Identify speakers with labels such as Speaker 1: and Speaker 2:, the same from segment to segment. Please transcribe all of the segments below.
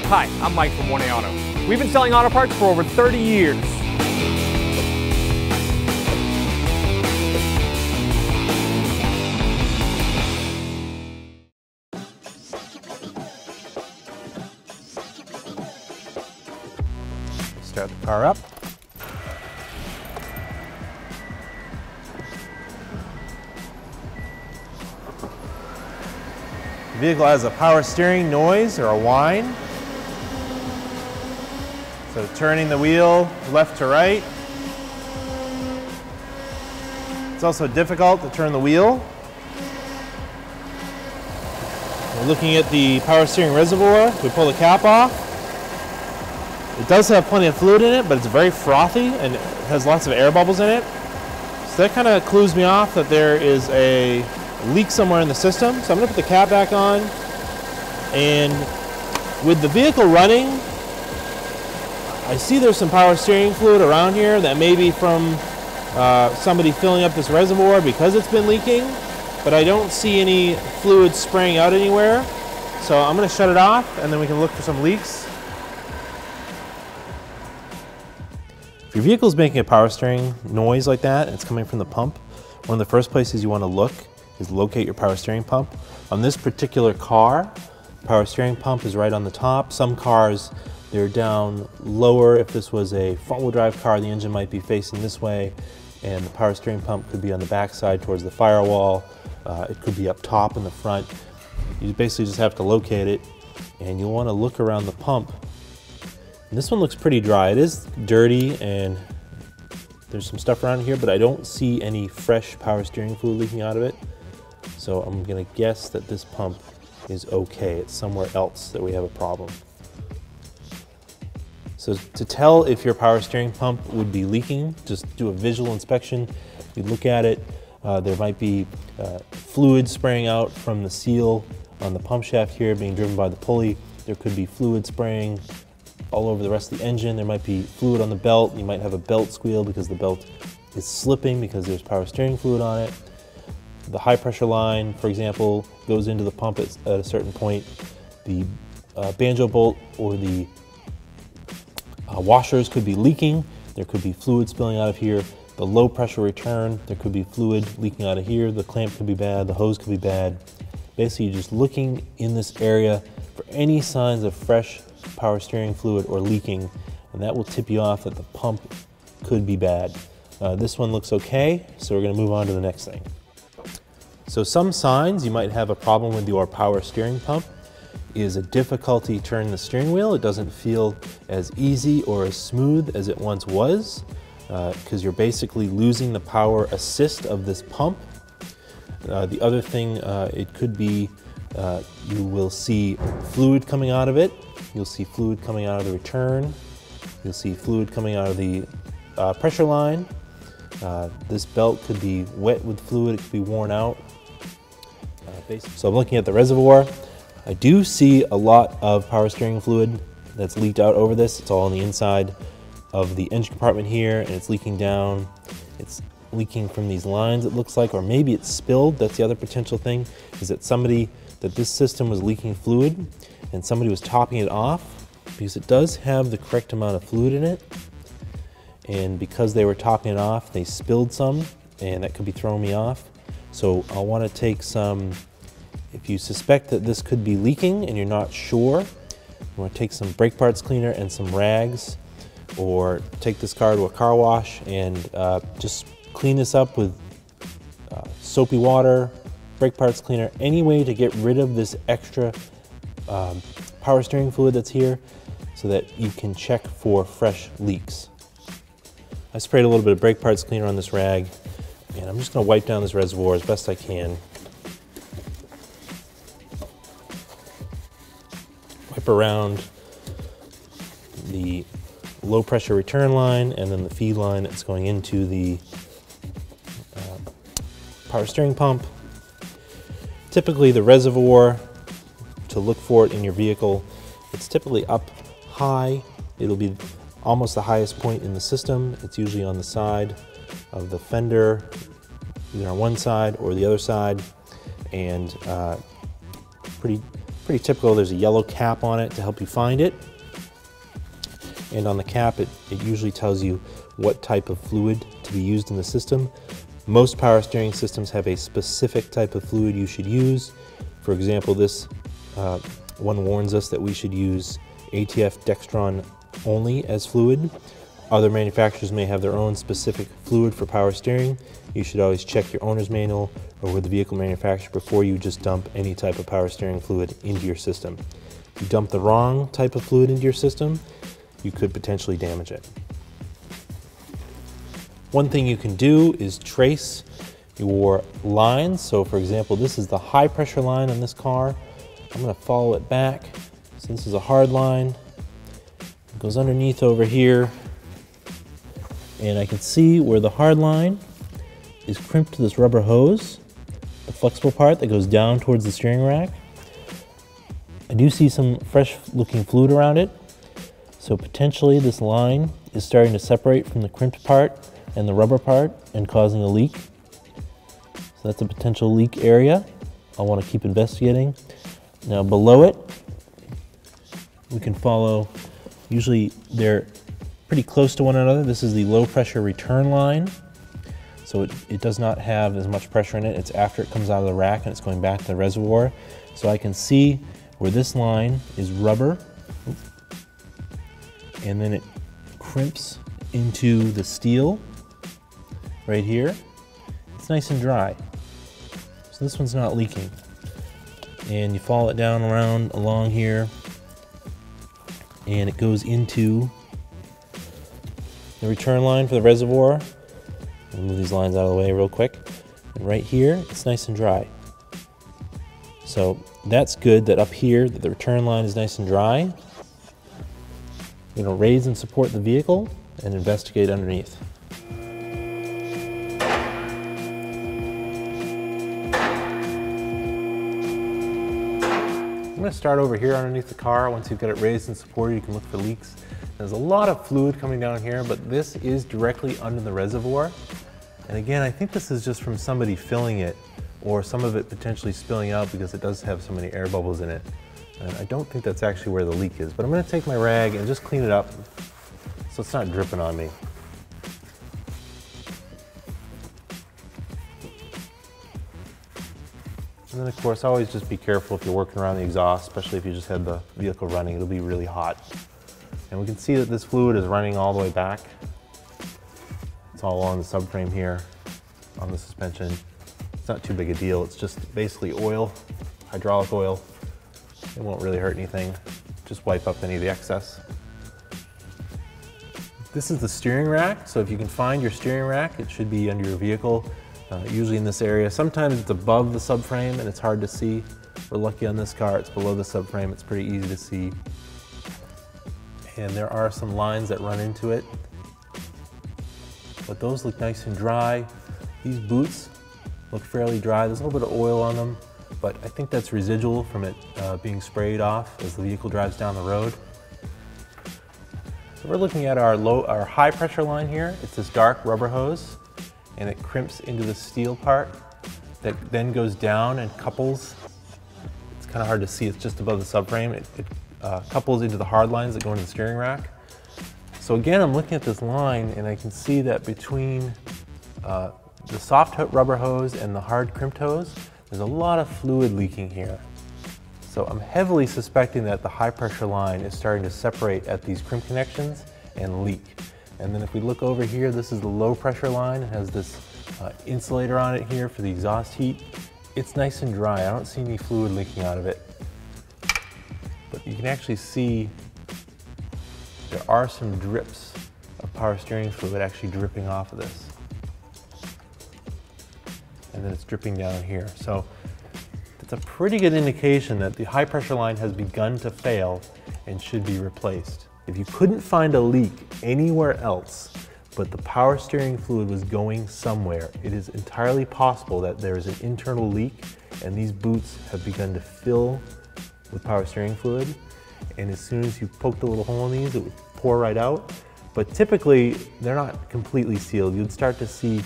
Speaker 1: Hi, I'm Mike from 1A Auto. We've been selling auto parts for over 30 years.
Speaker 2: Start the car up. The vehicle has a power steering noise or a whine. So turning the wheel left to right. It's also difficult to turn the wheel. We're looking at the power steering reservoir. We pull the cap off. It does have plenty of fluid in it, but it's very frothy and it has lots of air bubbles in it. So that kind of clues me off that there is a leak somewhere in the system. So I'm going to put the cap back on, and with the vehicle running, I see there's some power steering fluid around here that may be from somebody filling up this reservoir because it's been leaking, but I don't see any fluid spraying out anywhere. So I'm going to shut it off and then we can look for some leaks. If your vehicle is making a power steering noise like that and it's coming from the pump, one of the first places you want to look is locate your power steering pump. On this particular car, the power steering pump is right on the top. Some cars, they're down lower. If this was a front-wheel drive car, the engine might be facing this way, and the power steering pump could be on the back side towards the firewall. It could be up top in the front. You basically just have to locate it, and you'll want to look around the pump. And this one looks pretty dry. It is dirty, and there's some stuff around here, but I don't see any fresh power steering fluid leaking out of it. So I'm going to guess that this pump is okay. It's somewhere else that we have a problem. So to tell if your power steering pump would be leaking, just do a visual inspection. You look at it, there might be fluid spraying out from the seal on the pump shaft here being driven by the pulley. There could be fluid spraying all over the rest of the engine. There might be fluid on the belt. You might have a belt squeal because the belt is slipping because there's power steering fluid on it. The high pressure line, for example, goes into the pump at a certain point. The banjo bolt or the washers could be leaking. There could be fluid spilling out of here. The low pressure return, there could be fluid leaking out of here. The clamp could be bad, the hose could be bad. Basically, you're just looking in this area for any signs of fresh power steering fluid or leaking, and that will tip you off that the pump could be bad. This one looks okay, so we're going to move on to the next thing. So some signs you might have a problem with your power steering pump is a difficulty turning the steering wheel. It doesn't feel as easy or as smooth as it once was because you're basically losing the power assist of this pump. The other thing, it could be you will see fluid coming out of it. You'll see fluid coming out of the return. You'll see fluid coming out of the pressure line. This belt could be wet with fluid, it could be worn out. So I'm looking at the reservoir. I do see a lot of power steering fluid that's leaked out over this. It's all on the inside of the engine compartment here, and it's leaking down. It's leaking from these lines, it looks like, or maybe it's spilled. That's the other potential thing, is that this system was leaking fluid and somebody was topping it off, because it does have the correct amount of fluid in it. And because they were topping it off, they spilled some, and that could be throwing me off. So I'll want to take some, if you suspect that this could be leaking and you're not sure, you want to take some brake parts cleaner and some rags, or take this car to a car wash and just clean this up with soapy water, brake parts cleaner, any way to get rid of this extra power steering fluid that's here so that you can check for fresh leaks. I sprayed a little bit of brake parts cleaner on this rag, and I'm just going to wipe down this reservoir as best I can. Wipe around the low pressure return line and then the feed line that's going into the power steering pump. Typically the reservoir, to look for it in your vehicle, it's typically up high. It'll be almost the highest point in the system. It's usually on the side of the fender, either on one side or the other side, and pretty Pretty typical. There's a yellow cap on it to help you find it. And on the cap, it usually tells you what type of fluid to be used in the system. Most power steering systems have a specific type of fluid you should use. For example, this one warns us that we should use ATF Dextron only as fluid. Other manufacturers may have their own specific fluid for power steering. You should always check your owner's manual or with the vehicle manufacturer before you just dump any type of power steering fluid into your system. If you dump the wrong type of fluid into your system, you could potentially damage it. One thing you can do is trace your lines. So for example, this is the high pressure line on this car. I'm going to follow it back. So this is a hard line. It goes underneath over here. And I can see where the hard line is crimped to this rubber hose, the flexible part that goes down towards the steering rack. I do see some fresh looking fluid around it. So potentially this line is starting to separate from the crimped part and the rubber part and causing a leak. So that's a potential leak area I'll want to keep investigating. Now below it, we can follow, usually they're pretty close to one another. This is the low pressure return line. So it does not have as much pressure in it. It's after it comes out of the rack and it's going back to the reservoir. So I can see where this line is rubber, and then it crimps into the steel right here. It's nice and dry. So this one's not leaking. And you follow it down around along here, and it goes into the return line for the reservoir. I'll move these lines out of the way real quick. And right here, it's nice and dry. So that's good that up here, that the return line is nice and dry. We're going to raise and support the vehicle and investigate underneath. I'm going to start over here underneath the car. Once you've got it raised and supported, you can look for leaks. There's a lot of fluid coming down here, but this is directly under the reservoir. And again, I think this is just from somebody filling it, or some of it potentially spilling out because it does have so many air bubbles in it. And I don't think that's actually where the leak is, but I'm going to take my rag and just clean it up so it's not dripping on me. And then of course, always just be careful if you're working around the exhaust, especially if you just had the vehicle running, it'll be really hot. And we can see that this fluid is running all the way back. It's all along the subframe here, on the suspension. It's not too big a deal, it's just basically oil, hydraulic oil. It won't really hurt anything, just wipe up any of the excess. This is the steering rack, so if you can find your steering rack, it should be under your vehicle, usually in this area. Sometimes it's above the subframe and it's hard to see. We're lucky on this car, it's below the subframe, it's pretty easy to see. And there are some lines that run into it, but those look nice and dry. These boots look fairly dry. There's a little bit of oil on them, but I think that's residual from it being sprayed off as the vehicle drives down the road. So we're looking at our high pressure line here. It's this dark rubber hose, and it crimps into the steel part that then goes down and couples. It's kind of hard to see, it's just above the subframe. It couples into the hard lines that go into the steering rack. So again, I'm looking at this line and I can see that between the soft rubber hose and the hard crimped hose, there's a lot of fluid leaking here. So I'm heavily suspecting that the high pressure line is starting to separate at these crimp connections and leak. And then if we look over here, this is the low pressure line. It has this insulator on it here for the exhaust heat. It's nice and dry. I don't see any fluid leaking out of it. But you can actually see there are some drips of power steering fluid actually dripping off of this. And then it's dripping down here. So it's a pretty good indication that the high pressure line has begun to fail and should be replaced. If you couldn't find a leak anywhere else, but the power steering fluid was going somewhere, it is entirely possible that there is an internal leak and these boots have begun to fill with power steering fluid. And as soon as you poke the little hole in these, it would pour right out. But typically, they're not completely sealed. You'd start to see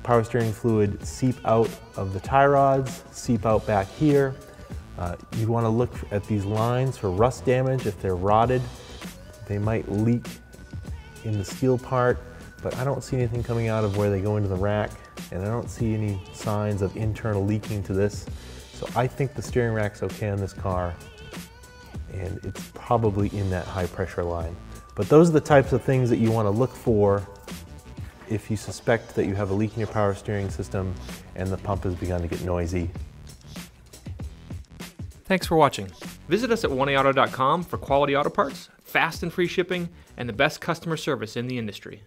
Speaker 2: power steering fluid seep out of the tie rods, seep out back here. You want to look at these lines for rust damage. If they're rotted, they might leak in the steel part, but I don't see anything coming out of where they go into the rack, and I don't see any signs of internal leaking to this. So I think the steering rack's okay on this car, and it's probably in that high pressure line. But those are the types of things that you want to look for if you suspect that you have a leak in your power steering system and the pump has begun to get noisy.
Speaker 1: Thanks for watching. Visit us at oneauto.com for quality auto parts, fast and free shipping, and the best customer service in the industry.